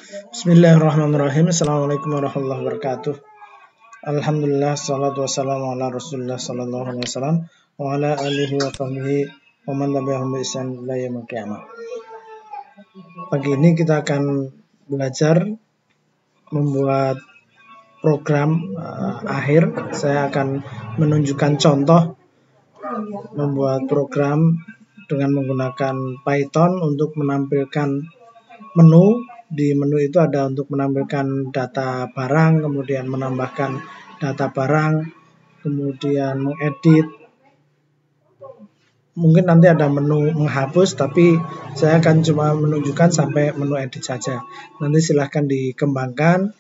Bismillahirrahmanirrahim. Assalamualaikum warahmatullahi wabarakatuh. Alhamdulillah, salatu wassalamu ala rasulullah sallallahu alaihi wasallam wa ala alihi wa sahbihi wa man tabi'ahum bi ihsan ila yaumil qiyamah. Pagi ini kita akan belajar membuat program akhir. Saya akan menunjukkan contoh membuat program dengan menggunakan Python untuk menampilkan menu. Di menu itu ada untuk menampilkan data barang, kemudian menambahkan data barang, kemudian mengedit. Mungkin nanti ada menu menghapus, tapi saya akan cuma menunjukkan sampai menu edit saja. Nanti silahkan dikembangkan,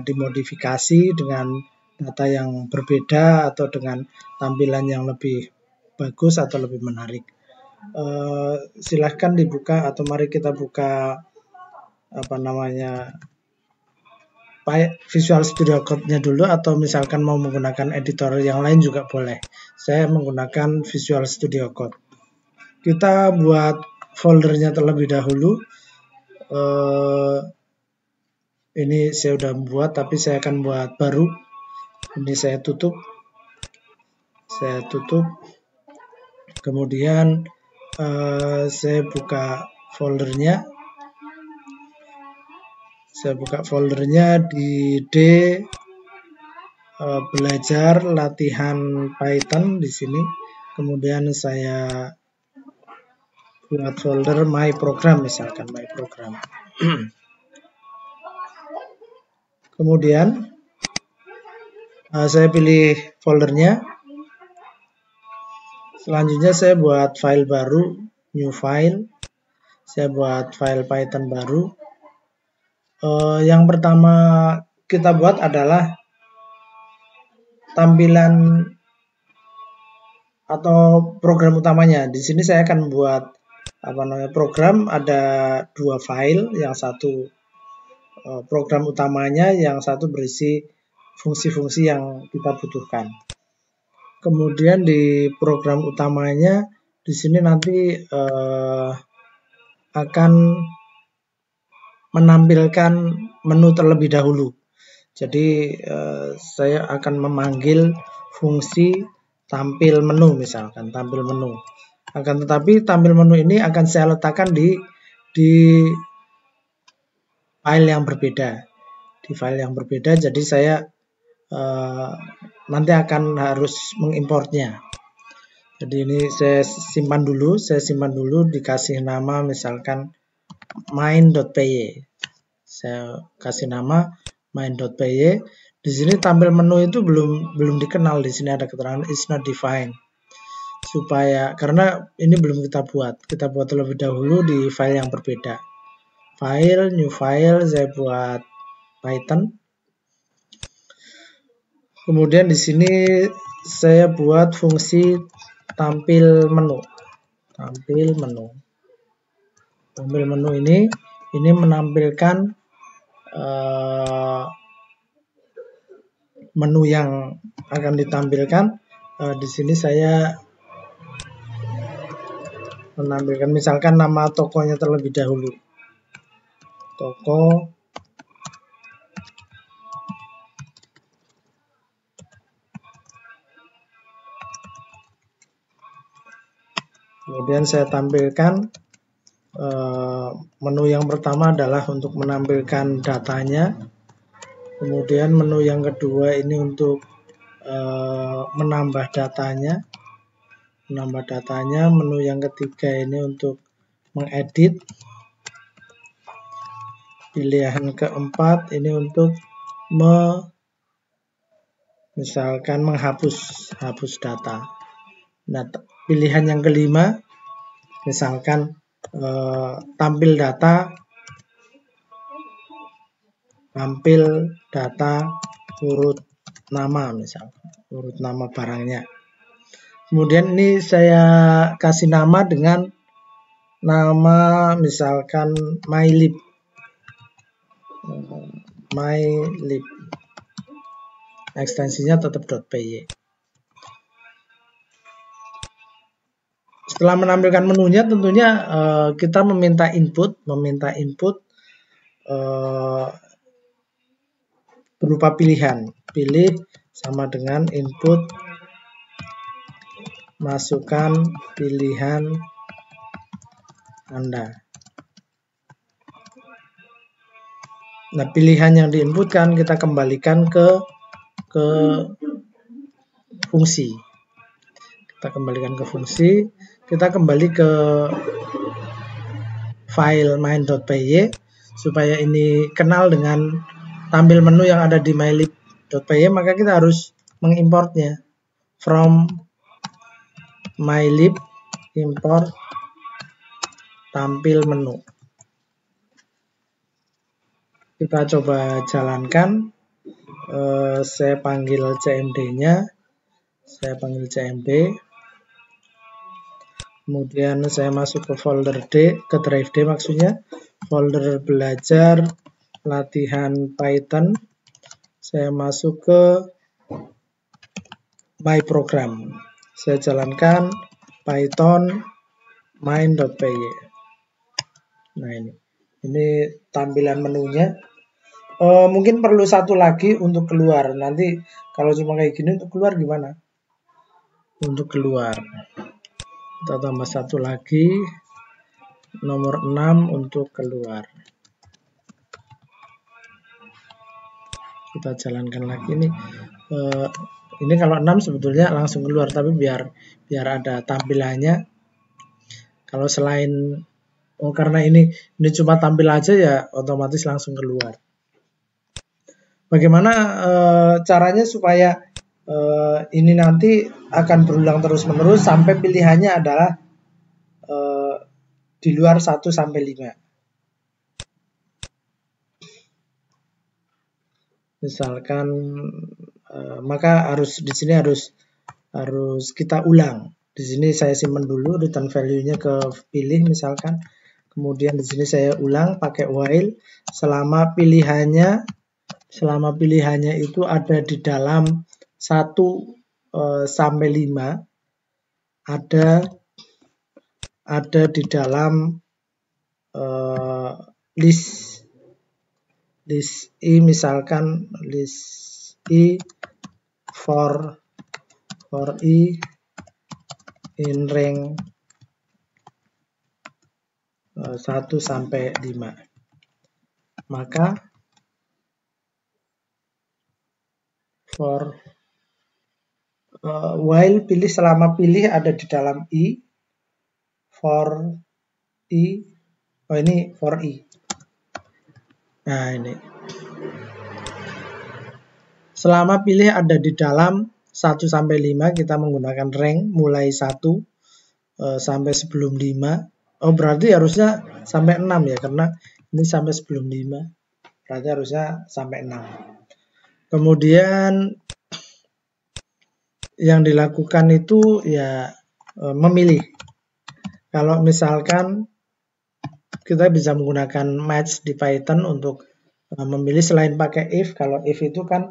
dimodifikasi dengan data yang berbeda atau dengan tampilan yang lebih bagus atau lebih menarik. Silahkan dibuka atau mari kita buka Visual Studio Code-nya dulu, atau misalkan mau menggunakan editor yang lain juga boleh. Saya menggunakan Visual Studio Code. Kita buat foldernya terlebih dahulu. Ini saya sudah buat, tapi saya akan buat baru. Ini saya tutup. Kemudian saya buka foldernya. Saya buka foldernya di D, belajar latihan Python di sini. Kemudian saya buat folder My Program, misalkan My Program. Kemudian saya pilih foldernya. Selanjutnya saya buat file baru, new file. Saya buat file Python baru. Yang pertama kita buat adalah tampilan atau program utamanya. Di sini saya akan buat program, ada dua file, yang satu program utamanya, yang satu berisi fungsi-fungsi yang kita butuhkan. Kemudian di program utamanya di sini nanti akan menampilkan menu terlebih dahulu. Jadi saya akan memanggil fungsi tampil menu, misalkan tampil menu. Akan tetapi tampil menu ini akan saya letakkan di file yang berbeda. Di file yang berbeda, jadi saya nanti akan harus mengimportnya. Jadi ini saya simpan dulu, dikasih nama misalkan main.py. Saya kasih nama main.py. Di sini tampil menu itu belum dikenal. Di sini ada keterangan is not defined. Karena ini belum kita buat. Kita buat terlebih dahulu di file yang berbeda. File, new file, saya buat Python. Kemudian di sini saya buat fungsi tampil menu. Tampil menu ini menampilkan menu yang akan ditampilkan. Di sini saya menampilkan misalkan nama tokonya terlebih dahulu. Toko. Kemudian saya tampilkan menu yang pertama adalah untuk menampilkan datanya. Kemudian menu yang kedua ini untuk menambah datanya. Menu yang ketiga ini untuk mengedit. Pilihan keempat ini untuk misalkan menghapus data. Nah, pilihan yang kelima misalkan tampil data urut nama, misalkan urut nama barangnya. Kemudian ini saya kasih nama dengan nama misalkan mylib. Ekstensinya tetap .py. Setelah menampilkan menunya, tentunya kita meminta input berupa pilihan. Pilih sama dengan input, masukkan pilihan Anda. Nah, pilihan yang diinputkan kita kembalikan ke fungsi. Kita kembalikan ke fungsi, kita kembali ke file main.py supaya ini kenal dengan tampil menu yang ada di mylib.py, maka kita harus mengimportnya. From mylib import tampil menu. Kita coba jalankan. Saya panggil cmd-nya. Saya panggil cmd. Kemudian saya masuk ke folder D, ke drive D maksudnya. Folder belajar latihan Python. Saya masuk ke my program. Saya jalankan Python main.py. Nah, ini tampilan menunya. Mungkin perlu satu lagi untuk keluar. Nanti kalau cuma kayak gini untuk keluar gimana? Untuk keluar kita tambah satu lagi, nomor 6 untuk keluar. Kita jalankan lagi nih. Ini kalau 6 sebetulnya langsung keluar, tapi biar ada tampilannya. Kalau selain karena ini cuma tampil aja ya otomatis langsung keluar. Bagaimana caranya supaya ini nanti akan berulang terus-menerus sampai pilihannya adalah di luar 1 sampai 5. Misalkan maka di sini harus kita ulang. Di sini saya simpan dulu return value-nya ke pilih misalkan. Kemudian di sini saya ulang pakai while selama pilihannya itu ada di dalam 1 sampai 5, ada di dalam list I, misalkan list I for I in rank 1 sampai 5. Maka for while pilih selama pilih ada di dalam I for I. Ini for I. Nah, ini selama pilih ada di dalam 1 sampai 5 kita menggunakan rank mulai 1 sampai sebelum 5. Berarti harusnya sampai 6 ya, karena ini sampai sebelum 5. Berarti harusnya sampai 6. Kemudian yang dilakukan itu ya memilih. Kalau misalkan kita bisa menggunakan match di Python untuk memilih selain pakai if. Kalau if itu kan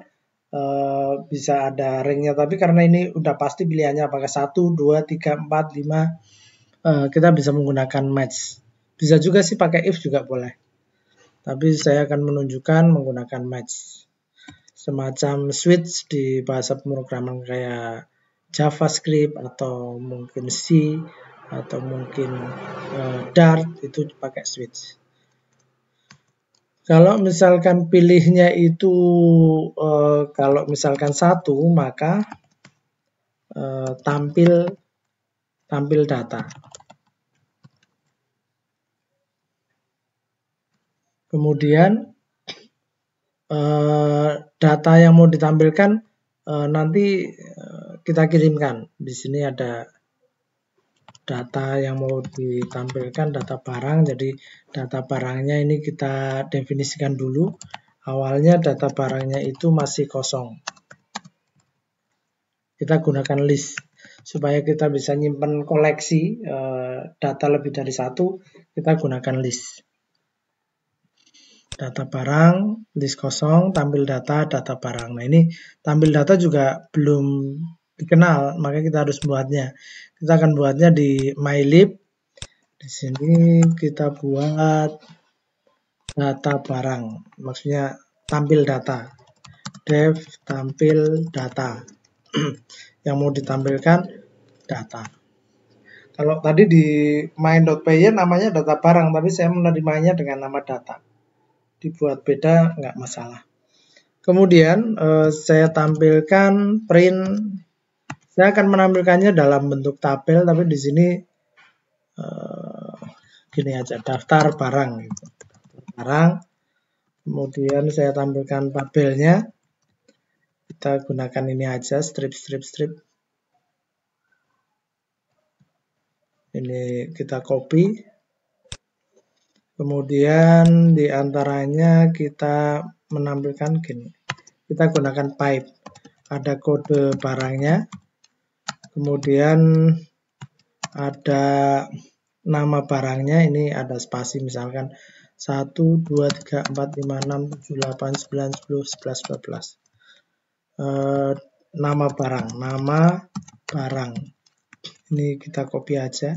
bisa ada ringnya, tapi karena ini udah pasti pilihannya apakah 1, 2, 3, 4, 5, kita bisa menggunakan match. Bisa juga sih pakai if juga boleh, tapi saya akan menunjukkan menggunakan match. Semacam switch di bahasa pemrograman kayak JavaScript atau mungkin C atau mungkin Dart, itu pakai switch. Kalau misalkan pilihnya itu kalau misalkan 1, maka tampil data. Kemudian data yang mau ditampilkan nanti kita kirimkan. Di sini ada data yang mau ditampilkan, data barang. Jadi data barangnya ini kita definisikan dulu. Awalnya data barangnya itu masih kosong. Kita gunakan list supaya kita bisa nyimpen koleksi data lebih dari 1. Kita gunakan list. Data barang, list kosong, tampil data, data barang. Nah, ini tampil data juga belum dikenal, maka kita harus buatnya. Kita akan buatnya di mylib. Di sini kita buat data barang, maksudnya tampil data. Dev tampil data. Yang mau ditampilkan data. Kalau tadi di main.py namanya data barang, tapi saya menerimanya dengan nama data. Dibuat beda nggak masalah. Kemudian saya tampilkan print. Saya akan menampilkannya dalam bentuk tabel, tapi di sini gini aja, daftar barang gitu. Barang. Kemudian saya tampilkan tabelnya. Kita gunakan ini aja, strip. Ini kita copy. Kemudian di antaranya kita menampilkan gini. Kita gunakan pipe. Ada kode barangnya. Kemudian ada nama barangnya, ini ada spasi misalkan 1, 2, 3, 4, 5, 6, 7, 8, 9, 10, 11, 12. Nama barang. Ini kita copy aja.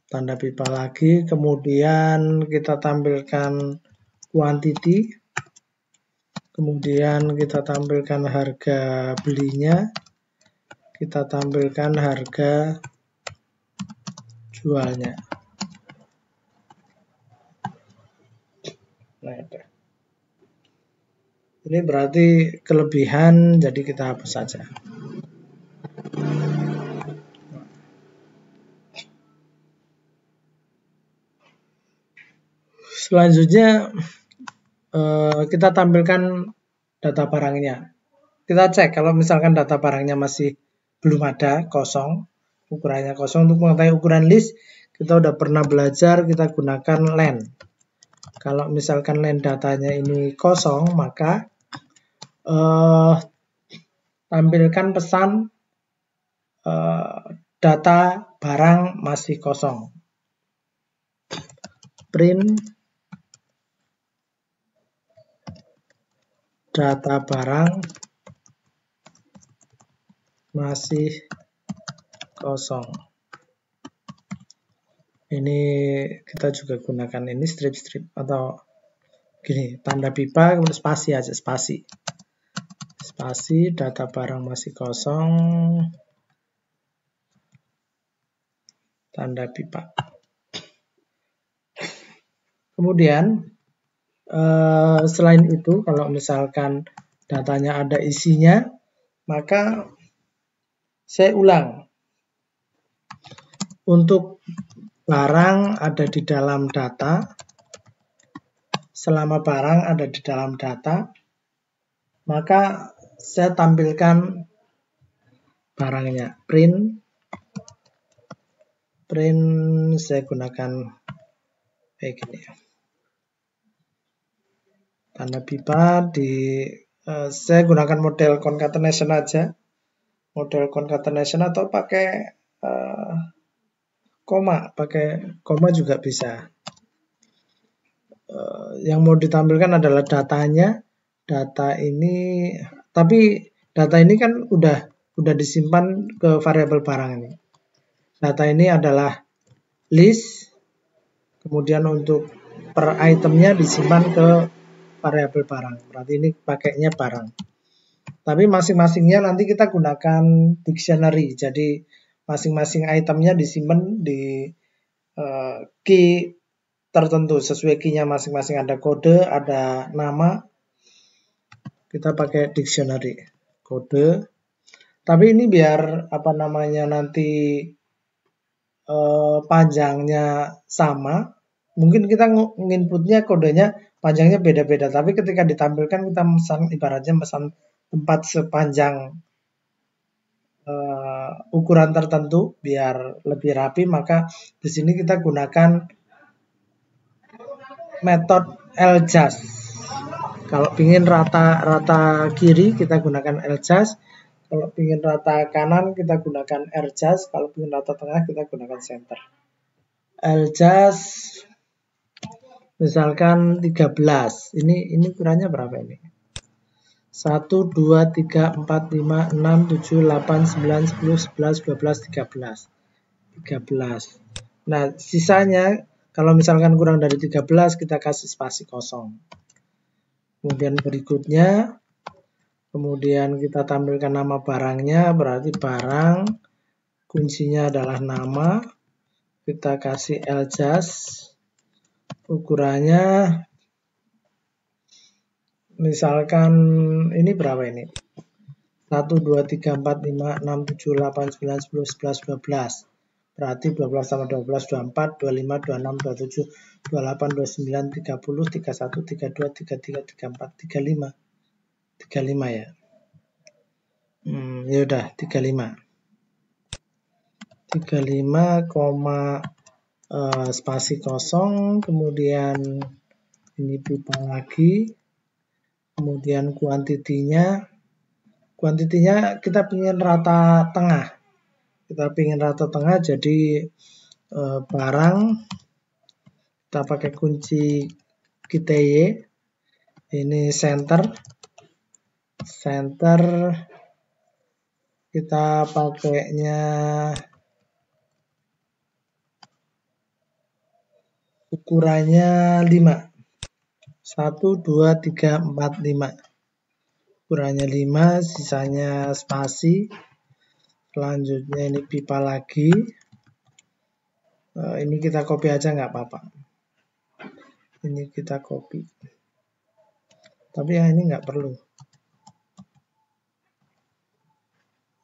Tanda pipa lagi, kemudian kita tampilkan quantity. Kemudian kita tampilkan harga belinya. Kita tampilkan harga jualnya. Nah, ini berarti kelebihan, jadi kita hapus saja. Selanjutnya kita tampilkan data barangnya. Kita cek kalau misalkan data barangnya masih belum ada, kosong, ukurannya kosong. Untuk mengetahui ukuran list, kita udah pernah belajar, kita gunakan len. Kalau misalkan len datanya ini kosong, maka tampilkan pesan data barang masih kosong. Print data barang masih kosong. Ini kita juga gunakan ini strip atau gini, tanda pipa kemudian spasi aja, spasi data barang masih kosong, tanda pipa. Kemudian selain itu, kalau misalkan datanya ada isinya, maka saya ulang. Untuk barang ada di dalam data, selama barang ada di dalam data, maka saya tampilkan barangnya. Print saya gunakan kayak gini ya. Tanda pipa saya gunakan model concatenation aja. Model concatenation atau pakai koma juga bisa. Yang mau ditampilkan adalah datanya. Data ini, tapi data ini kan udah disimpan ke variabel barang ini. Data ini adalah list, kemudian untuk per itemnya disimpan ke variabel barang. Berarti ini pakainya barang. Tapi masing-masingnya nanti kita gunakan dictionary. Jadi masing-masing itemnya disimpan di key tertentu. Sesuai key-nya masing-masing, ada kode, ada nama. Kita pakai dictionary. Kode. Tapi ini biar nanti panjangnya sama. Mungkin kita nginputnya kodenya panjangnya beda-beda. Tapi ketika ditampilkan kita ibaratnya pesan tempat sepanjang ukuran tertentu biar lebih rapi, maka di sini kita gunakan metode L-just. Kalau ingin rata kiri kita gunakan L-just, kalau ingin rata kanan kita gunakan R-just, kalau ingin rata tengah kita gunakan center. L-just misalkan 13. Ini ukurannya berapa ini? 1, 2, 3, 4, 5, 6, 7, 8, 9, 10, 11, 12, 13. 13. Nah, sisanya kalau misalkan kurang dari 13 kita kasih spasi kosong. Kemudian berikutnya, kemudian kita tampilkan nama barangnya, berarti barang, kuncinya adalah nama, kita kasih eljas, ukurannya, misalkan ini berapa ini? 1, 2, 3, 4, 5, 6, 7, 8, 9, 10, 11, 12. Berarti 12 tambah 12, 24, 25, 26, 27, 28, 29, 30, 31, 32, 33, 34, 35. 35 ya. Ya udah 35. 35, spasi kosong, kemudian ini pipa lagi, kemudian kuantitinya kita ingin rata tengah. Kita ingin rata tengah, jadi barang kita pakai kunci KTY. Ini center kita pakainya ukurannya 5. 1, 2, 3, 4, 5. Ukurannya 5, sisanya spasi. Selanjutnya ini pipa lagi. Ini kita copy aja nggak apa-apa. Ini kita copy. Tapi yang ini nggak perlu.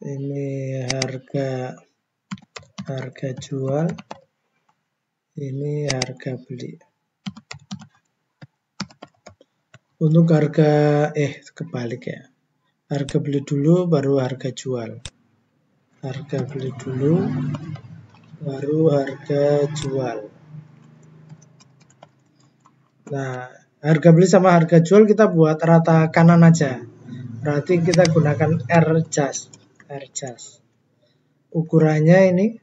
Ini harga jual. Ini harga beli. Untuk harga kebalik ya. Harga beli dulu baru harga jual. Harga beli dulu baru harga jual. Nah, harga beli sama harga jual kita buat rata kanan aja. Berarti kita gunakan R-jas. Ukurannya ini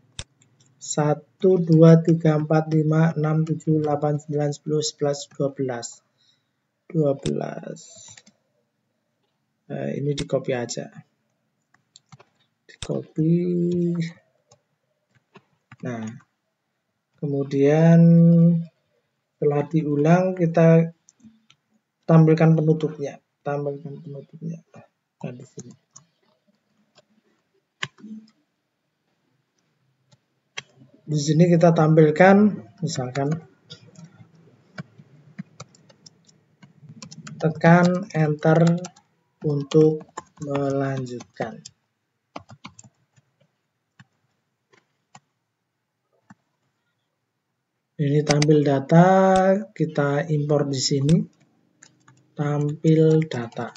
1, 2, 3, 4, 5, 6, 7, 8, 9, 10, 11, 12. Ini di copy aja. Di copy. Nah, kemudian setelah diulang kita tampilkan penutupnya. Nah, di sini. Di sini kita tampilkan misalkan tekan enter untuk melanjutkan. Ini tampil data, kita import di sini. Tampil data.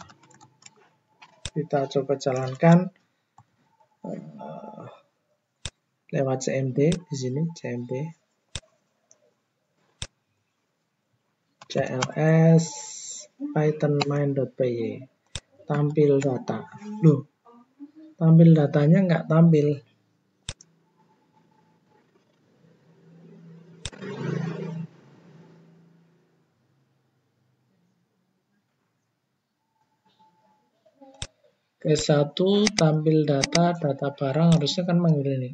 Kita coba jalankan lewat CMD di sini, CMD. CLS Python main.py. Tampil data. Loh, tampil datanya nggak tampil. Ke1 tampil data barang harusnya kan manggil ini.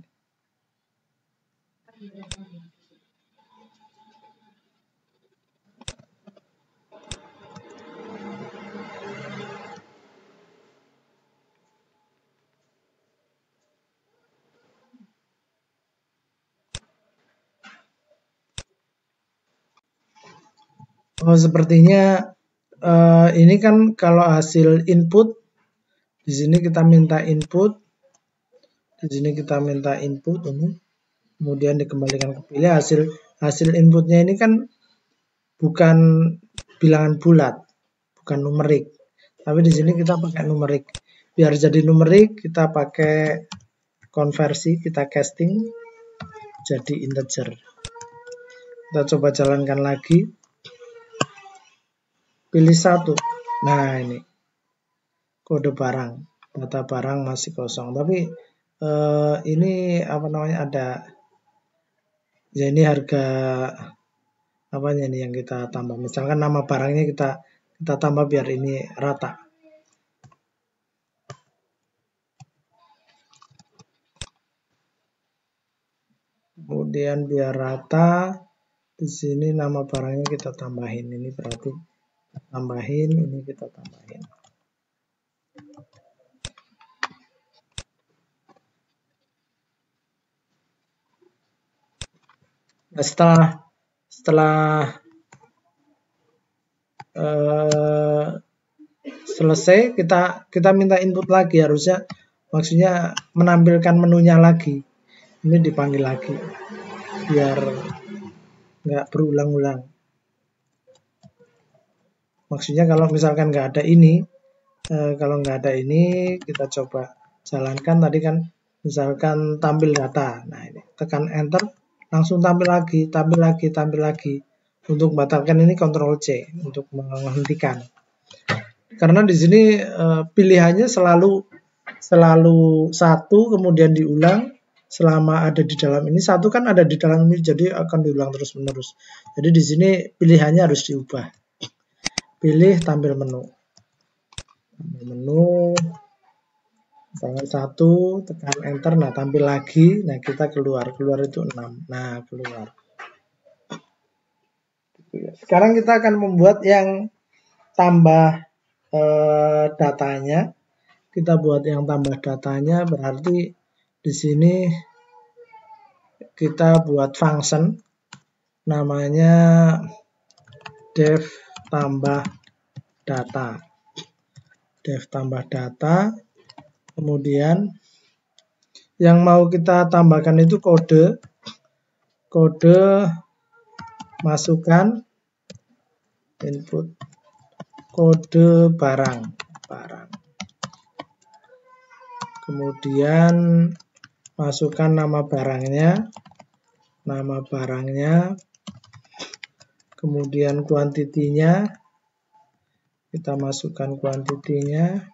Oh, sepertinya ini kan kalau hasil input, di sini kita minta input, di sini kita minta input ini, kemudian dikembalikan ke pilih. Hasil inputnya ini kan bukan bilangan bulat, bukan numerik, tapi di sini kita pakai numerik. Biar jadi numerik kita pakai konversi, kita casting jadi integer. Kita coba jalankan lagi. Pilih 1. Nah, ini kode barang, data barang masih kosong. Tapi ini apa namanya, ada ya, ini harga apanya nih yang kita tambah. Misalkan nama barangnya kita tambah biar ini rata. Kemudian biar rata, di sini nama barangnya kita tambahin. Ini berarti tambahin, ini kita tambahin. Nah, setelah selesai, kita minta input lagi, harusnya maksudnya menampilkan menunya lagi. Ini dipanggil lagi biar nggak berulang-ulang. Maksudnya kalau misalkan nggak ada ini, kalau nggak ada ini kita coba jalankan tadi kan, misalkan tampil data. Nah ini tekan enter, langsung tampil lagi, tampil lagi, tampil lagi. Untuk membatalkan ini Ctrl C untuk menghentikan. Karena di sini pilihannya selalu satu, kemudian diulang selama ada di dalam ini. Satu kan ada di dalam ini, jadi akan diulang terus menerus. Jadi di sini pilihannya harus diubah. Pilih tampil menu. Tampil menu. Misalnya 1, tekan enter, nah tampil lagi, nah kita keluar itu 6, nah keluar. Sekarang kita akan membuat yang tambah datanya. Kita buat yang tambah datanya, berarti di sini kita buat function namanya def tambah data. Def tambah data. Kemudian yang mau kita tambahkan itu kode masukkan input kode barang. Kemudian masukkan nama barangnya, kemudian kuantitinya, kita masukkan kuantitinya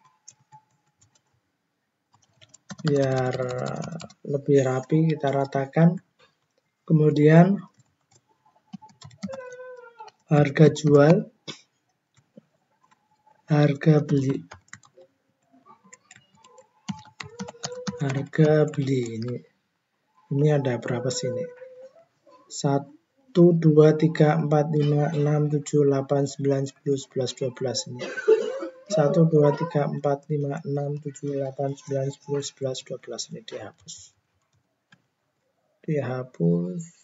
biar lebih rapi, kita ratakan. Kemudian harga jual, harga beli. Ini ada berapa sini? 1, 2, 3, 4, 5, 6, 7, 8, 9, 10, 11, 12 ini. 1, 2, 3, 4, 5, 6, 7, 8, 9, 10, 11, 12 ini dihapus.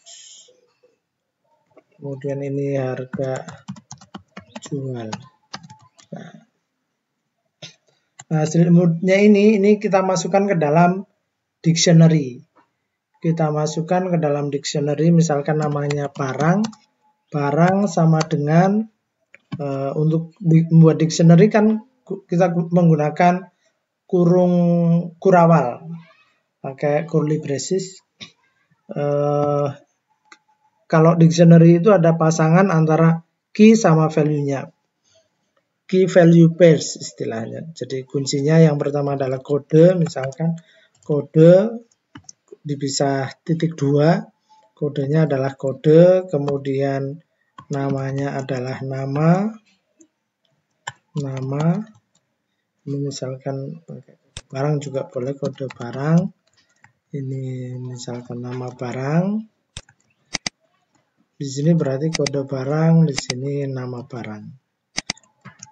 Kemudian ini harga jual. Nah, selanjutnya ini kita masukkan ke dalam dictionary. Kita masukkan ke dalam dictionary, misalkan namanya barang sama dengan untuk membuat dictionary kan kita menggunakan kurawal, pakai curly braces. Kalau dictionary itu ada pasangan antara key sama value-nya. Key value pairs istilahnya. Jadi kuncinya yang pertama adalah kode, misalkan kode dipisah .2, kodenya adalah kode, kemudian namanya adalah nama, ini misalkan barang juga boleh, kode barang, ini misalkan nama barang, di sini berarti kode barang, di sini nama barang.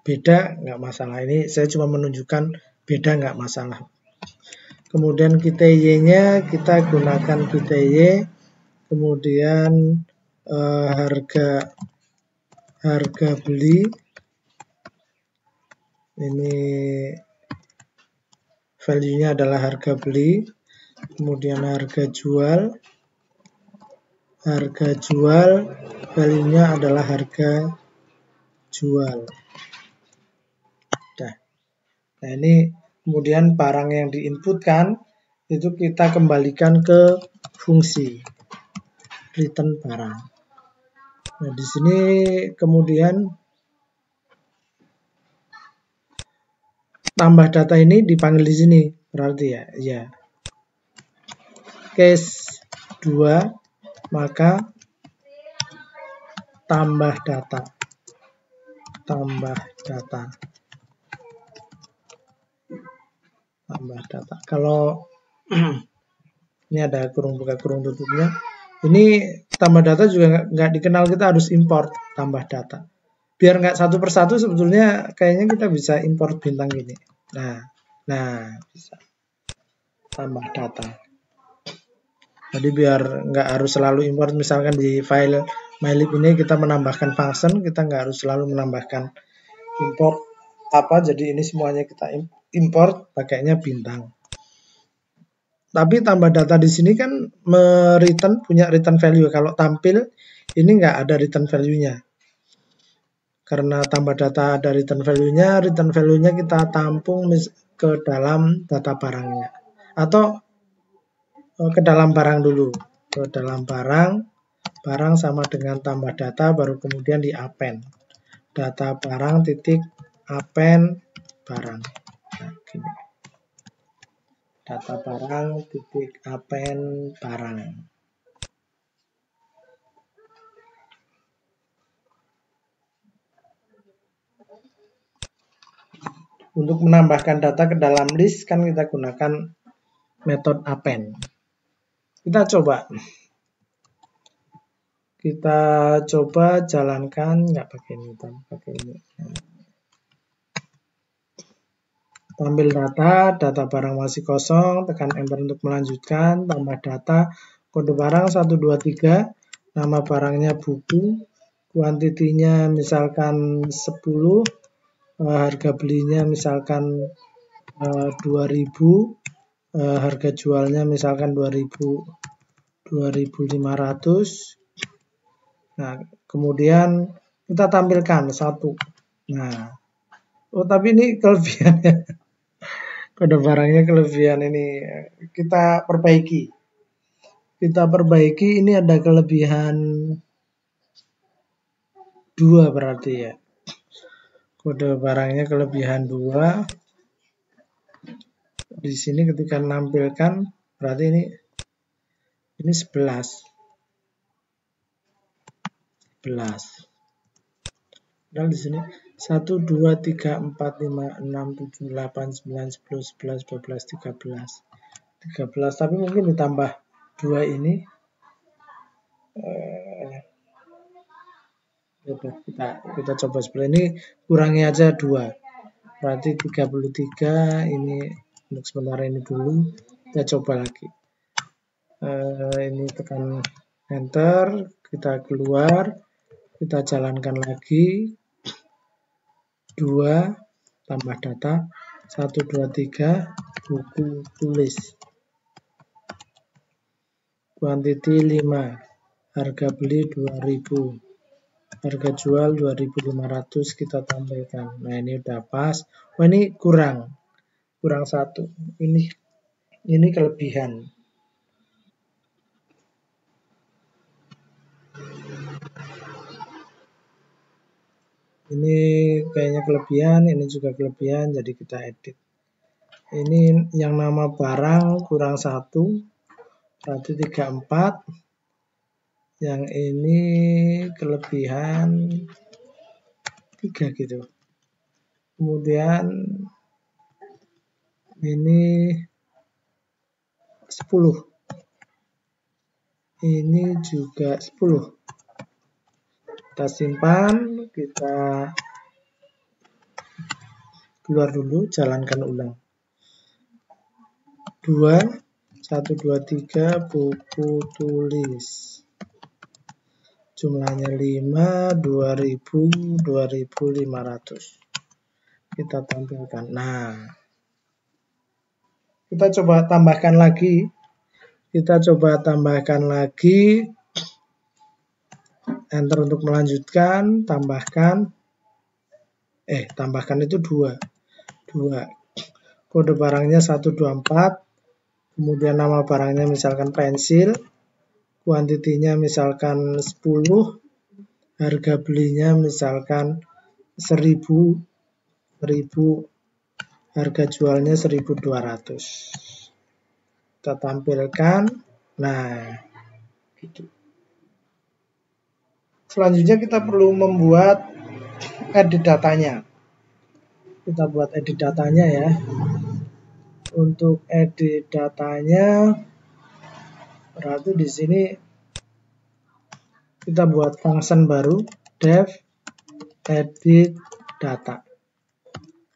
Beda nggak masalah, ini saya cuma menunjukkan beda nggak masalah. Kemudian KTY-nya kita gunakan KTY, kemudian harga beli, ini value-nya adalah harga beli, kemudian harga jual value-nya adalah harga jual. Nah ini kemudian barang yang diinputkan itu kita kembalikan ke fungsi return barang. Nah di sini kemudian tambah data ini dipanggil di sini, berarti ya. Case 2 maka tambah data. Kalau ini ada kurung buka kurung tutupnya. Ini tambah data juga nggak dikenal, kita harus import tambah data. Biar nggak satu persatu, sebetulnya kayaknya kita bisa import bintang gini. Nah bisa tambah data. Jadi biar nggak harus selalu import, misalkan di file mylib ini kita menambahkan function, kita nggak harus selalu menambahkan import apa, jadi ini semuanya kita import pakainya bintang. Tapi tambah data di sini kan punya return value. Kalau tampil ini nggak ada return value-nya. Karena tambah data ada return value-nya kita tampung ke dalam data barangnya. Atau ke dalam barang dulu. Ke dalam barang sama dengan tambah data, baru kemudian di append. Data barang titik append barang. Nah, gini. Data barang titik append barang. Untuk menambahkan data ke dalam list kan kita gunakan metode append. Kita coba jalankan, nggak pakai ini, pakai ini. Tampil data barang masih kosong, tekan enter untuk melanjutkan, tambah data, kode barang 123, nama barangnya buku, kuantitinya misalkan 10, harga belinya misalkan 2000, harga jualnya misalkan 2.500. Nah, kemudian kita tampilkan 1. Nah, tapi ini kelebihannya. Kode barangnya kelebihan ini. Kita perbaiki. Ini ada kelebihan 2 berarti ya. Kode barangnya kelebihan 2. Di sini ketika menampilkan berarti ini 11. Dan di sini 1 2 3 4 5 6 7 8 9 10 11 12 13. Tapi mungkin ditambah 2 ini. Kita coba seperti ini, kurangi aja 2. Berarti 33, ini untuk sementara ini dulu. Kita coba lagi. Ini tekan enter, kita keluar, kita jalankan lagi. 2 tambah data 1 2 3 buku tulis. Kuantiti 5, harga beli 2000. Harga jual 2.500 kita tampilkan. Nah, ini udah pas. Oh, ini kurang 1. Ini kelebihan. Ini kayaknya kelebihan, ini juga kelebihan, jadi kita edit. Ini yang nama barang kurang 1, berarti 34. Yang ini kelebihan 3 gitu. Kemudian ini 10. Ini juga 10. Kita simpan, kita keluar dulu, jalankan ulang. 2 1 2 3 buku tulis. Jumlahnya 5, 2000, 2500. Kita tampilkan. Nah, kita coba tambahkan lagi. Enter untuk melanjutkan, tambahkan itu 2. Kode barangnya 124. Kemudian nama barangnya misalkan pensil. Kuantitinya misalkan 10. Harga belinya misalkan 1000. Harga jualnya 1.200. Kita tampilkan. Nah, gitu. Selanjutnya kita perlu membuat edit datanya. Kita buat edit datanya ya. Untuk edit datanya berarti di sini kita buat function baru, def edit data.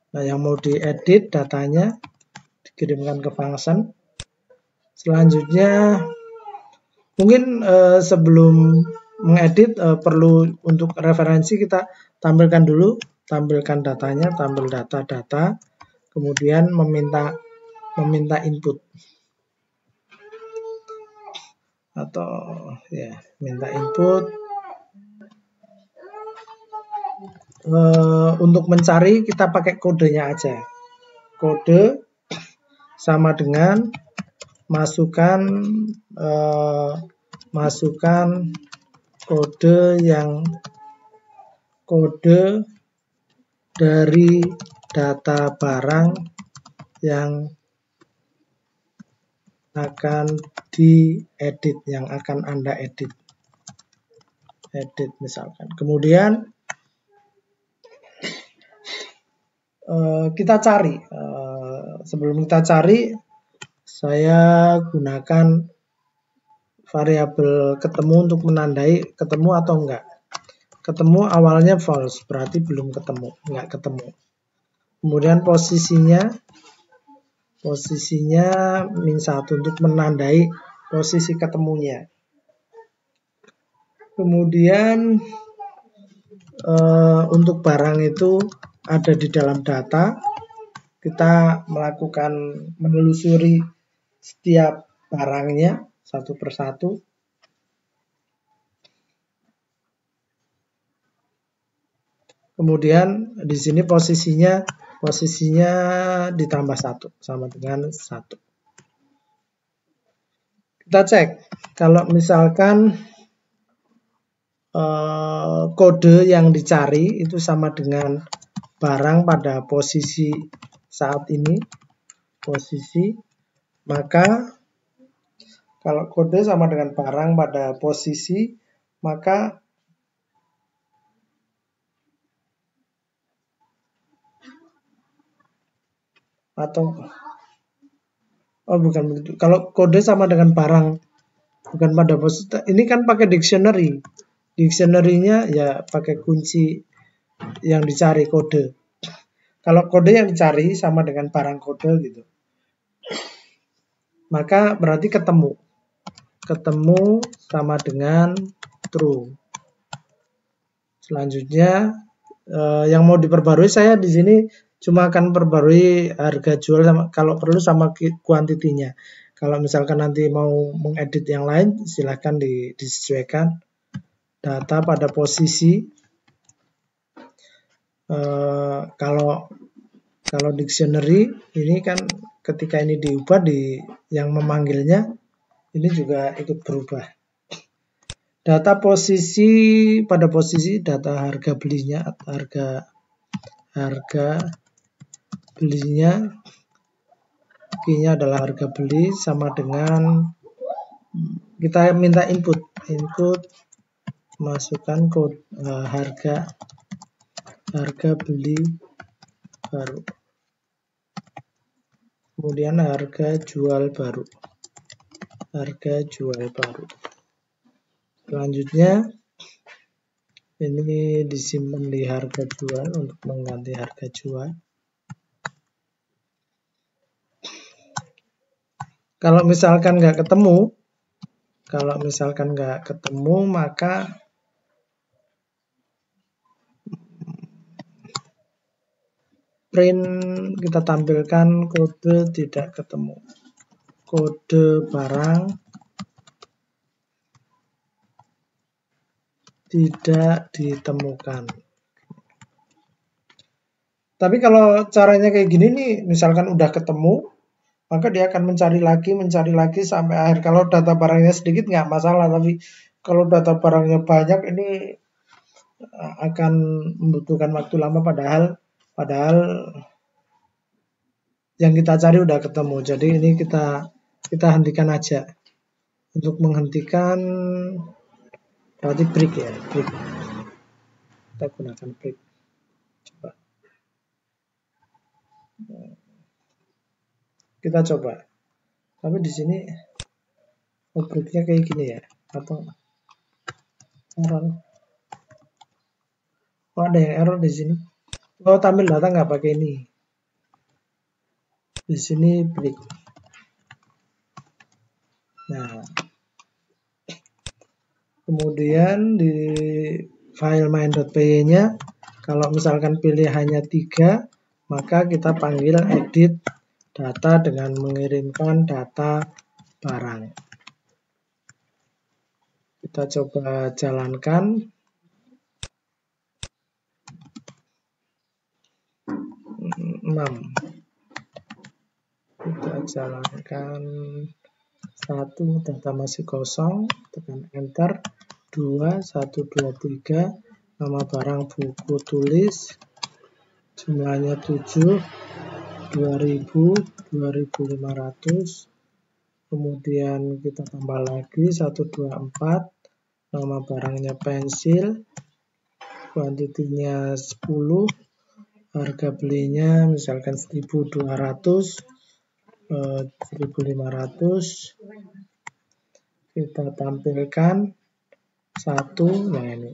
Nah, yang mau diedit datanya dikirimkan ke function. Selanjutnya mungkin sebelum mengedit perlu untuk referensi kita tampilkan dulu, tampilkan datanya, tampil data, kemudian meminta input atau ya minta input. Untuk mencari kita pakai kodenya aja. Kode sama dengan masukkan kode dari data barang yang akan diedit, yang akan Anda edit misalkan. Kemudian kita cari. Sebelum kita cari, saya gunakan variabel ketemu untuk menandai ketemu atau enggak. Ketemu awalnya false, berarti belum ketemu, enggak ketemu. Kemudian posisinya -1 untuk menandai posisi ketemunya. Kemudian untuk barang itu ada di dalam data, kita melakukan menelusuri setiap barangnya satu persatu. Kemudian di sini posisinya ditambah 1 sama dengan 1. Kita cek kalau misalkan kode yang dicari itu sama dengan barang pada posisi saat ini, maka kalau kode sama dengan barang pada posisi, maka bukan begitu. Kalau kode sama dengan barang bukan pada posisi, ini kan pakai dictionary. Dictionary-nya ya pakai kunci yang dicari kode. Kalau kode yang dicari sama dengan barang kode gitu, maka berarti ketemu sama dengan true. Selanjutnya yang mau diperbarui, saya di sini cuma akan perbarui harga jual sama, kalau perlu sama kuantitinya. Kalau misalkan nanti mau mengedit yang lain, silahkan disesuaikan. Data pada posisi, kalau dictionary ini kan ketika ini diubah, yang memanggilnya ini juga ikut berubah. Data posisi pada posisi, data harga belinya, key-nya adalah harga beli sama dengan kita minta input masukkan kode harga beli baru, kemudian harga jual baru. Selanjutnya ini disimpan di harga jual untuk mengganti harga jual. Kalau misalkan nggak ketemu, maka print, kita tampilkan kode tidak ketemu, kode barang tidak ditemukan. Tapi kalau caranya kayak gini nih, misalkan udah ketemu, maka dia akan mencari lagi sampai akhir. Kalau data barangnya sedikit nggak masalah, tapi kalau data barangnya banyak ini akan membutuhkan waktu lama, padahal yang kita cari udah ketemu. Jadi ini kita hentikan aja. Untuk menghentikan berarti break ya, break. Kita gunakan break. Coba. Kita coba. Tapi di sini breaknya kayak gini ya, Error. Oh, ada yang error di sini. Oh, tampil data nggak pakai ini. Di sini break. Nah, kemudian di file main.py-nya, kalau misalkan pilihannya 3, maka kita panggil edit data dengan mengirimkan data barang. Kita coba jalankan. 6. Kita jalankan 1, data masih kosong, tekan enter. 2, 1, 2, 3, nama barang buku tulis, jumlahnya 7, 2000, 2500, kemudian kita tambah lagi 1, 2, 4, nama barangnya pensil, kuantitinya 10, harga belinya misalkan 1200, 1500, kita tampilkan 1, nah ini.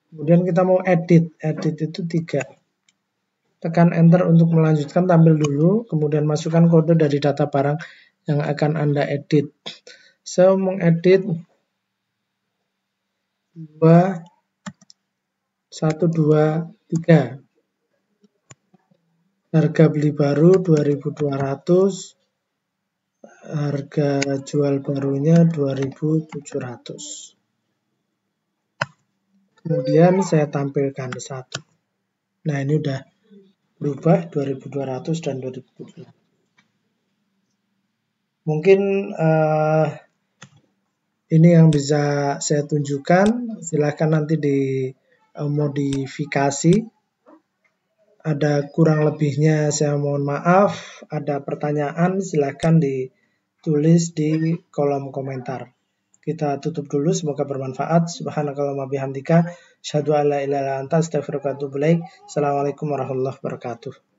Kemudian kita mau edit itu 3. Tekan enter untuk melanjutkan, tampil dulu, kemudian masukkan kode dari data barang yang akan Anda edit. Saya mengedit 2, 1, 2, 3. Harga beli baru 2200, harga jual barunya 2700. Kemudian saya tampilkan 1. Nah, ini udah berubah 2200 dan 2700. Mungkin ini yang bisa saya tunjukkan. Silahkan nanti dimodifikasi. Ada kurang lebihnya saya mohon maaf. Ada pertanyaan silahkan ditulis di kolom komentar. Kita tutup dulu, semoga bermanfaat. Subhanakallahumma bihamdika, asyhadu an la ilaha illa anta, astaghfiruka wa atubu ilaik. Assalamualaikum warahmatullahi wabarakatuh.